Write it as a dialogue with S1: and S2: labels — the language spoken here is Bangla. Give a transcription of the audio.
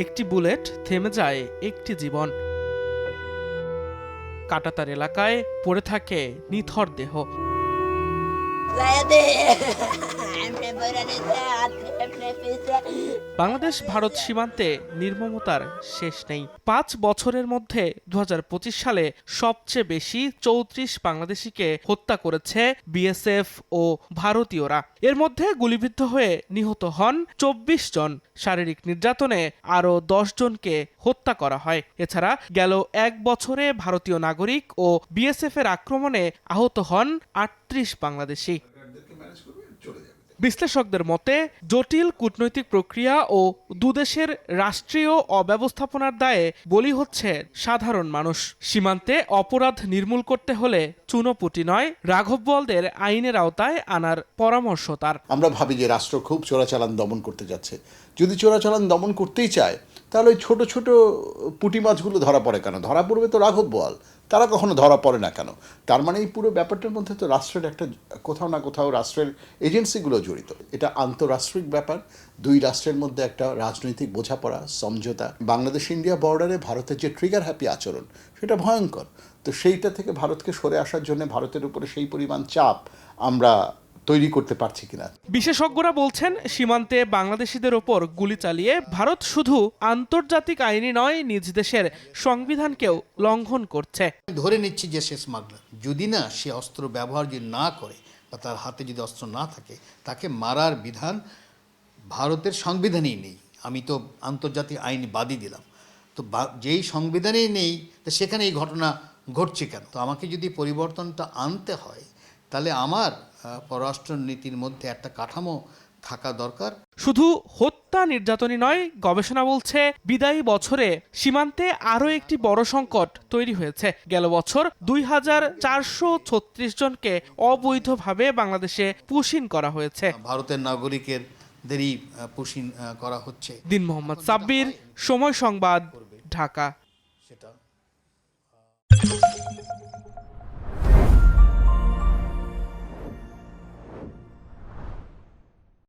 S1: একটি বুলেট থেমে যায় একটি জীবন। কাঁটাতার এলাকায় পড়ে থাকে নিথর দেহ। বাংলাদেশ ভারত সীমান্তে নির্মমতার শেষ নেই। ৫ বছরের মধ্যে ২০২৫ সালে সবচেয়ে বেশি ৩৪ বাংলাদেশিকে হত্যা করেছে বিএসএফ ও ভারতীয়রা। এর মধ্যে গুলিবিদ্ধ হয়ে নিহত হন ২৪ জন। শারীরিক নির্যাতনে আরও ১০ জনকে হত্যা করা হয়। এছাড়া গেল ১ বছরে ভারতীয় নাগরিক ও বিএসএফ এর আক্রমণে আহত হন ৩৮ বাংলাদেশি। বিশ্লেষকদের মতে জটিল কূটনৈতিক প্রক্রিয়া ও দুদেশের রাষ্ট্রীয় অব্যবস্থাপনার দায়ে বলি হচ্ছে সাধারণ মানুষ। সীমান্তে অপরাধ নির্মূল করতে হলে চুনোপুটি নয়, রাঘব বোয়ালদের আইনের আওতায় আনার পরামর্শ তার।
S2: আমরা ভাবি যে রাষ্ট্র খুব চোরাচালান দমন করতে যাচ্ছে। যদি চোরাচালান দমন করতেই চায় তাহলে ওই ছোট ছোট পুঁটি মাছগুলো ধরা পড়ে কেন? ধরা পড়বে তো রাঘব বোয়াল, তারা কখনো ধরা পড়ে না কেন? তার মানে এই পুরো ব্যাপারটার মধ্যে তো রাষ্ট্রের একটা কোথাও না কোথাও রাষ্ট্রের এজেন্সিগুলো জড়িত। এটা আন্তঃরাষ্ট্রিক ব্যাপার, দুই রাষ্ট্রের মধ্যে একটা রাজনৈতিক বোঝাপড়া, সমঝোতা। বাংলাদেশ ইন্ডিয়া বর্ডারে ভারতের যে ট্রিগার হ্যাপি আচরণ, সেটা ভয়ঙ্কর। তো সেইটা থেকে ভারতকে সরে আসার জন্য ভারতের উপরে সেই পরিমাণ চাপ আমরা তৈরি করতে পারছি কিনা।
S1: বিশেষজ্ঞরা বলছেন, সীমান্তে বাংলাদেশিদের ওপর গুলি চালিয়ে ভারত শুধু আন্তর্জাতিক আইনই নয়, নিজ দেশের সংবিধানকেও লঙ্ঘন করছে।
S3: ধরে নিচ্ছি যে সে স্মাগলার, যদি না সে অস্ত্র ব্যবহার যদি না করে বা তার হাতে যদি অস্ত্র না থাকে, তাকে মারার বিধান ভারতের সংবিধানেই নেই। আমি তো আন্তর্জাতিক আইন বাদই দিলাম, তো যেই সংবিধানেই নেই তা সেখানে এই ঘটনা ঘটছে কেন? তো আমাকে যদি পরিবর্তনটা আনতে হয় তাহলে আমার পররাষ্ট্র নীতির মধ্যে একটা কাঠামো থাকা দরকার।
S1: শুধু হত্যা নির্যাতনই নয়, গবেষণা বলছে বিদায়ী বছরে সীমান্তে আরও একটি বড় সংকট তৈরি হয়েছে। গেল বছর ২,৪৩৬ জনকে অবৈধভাবে বাংলাদেশে পুশিন করা হয়েছে।
S3: ভারতের নাগরিকদেরই পুশিন করা হচ্ছে।
S1: দিন মোহাম্মদ সাব্বির, সময় সংবাদ, ঢাকা।
S3: সেটা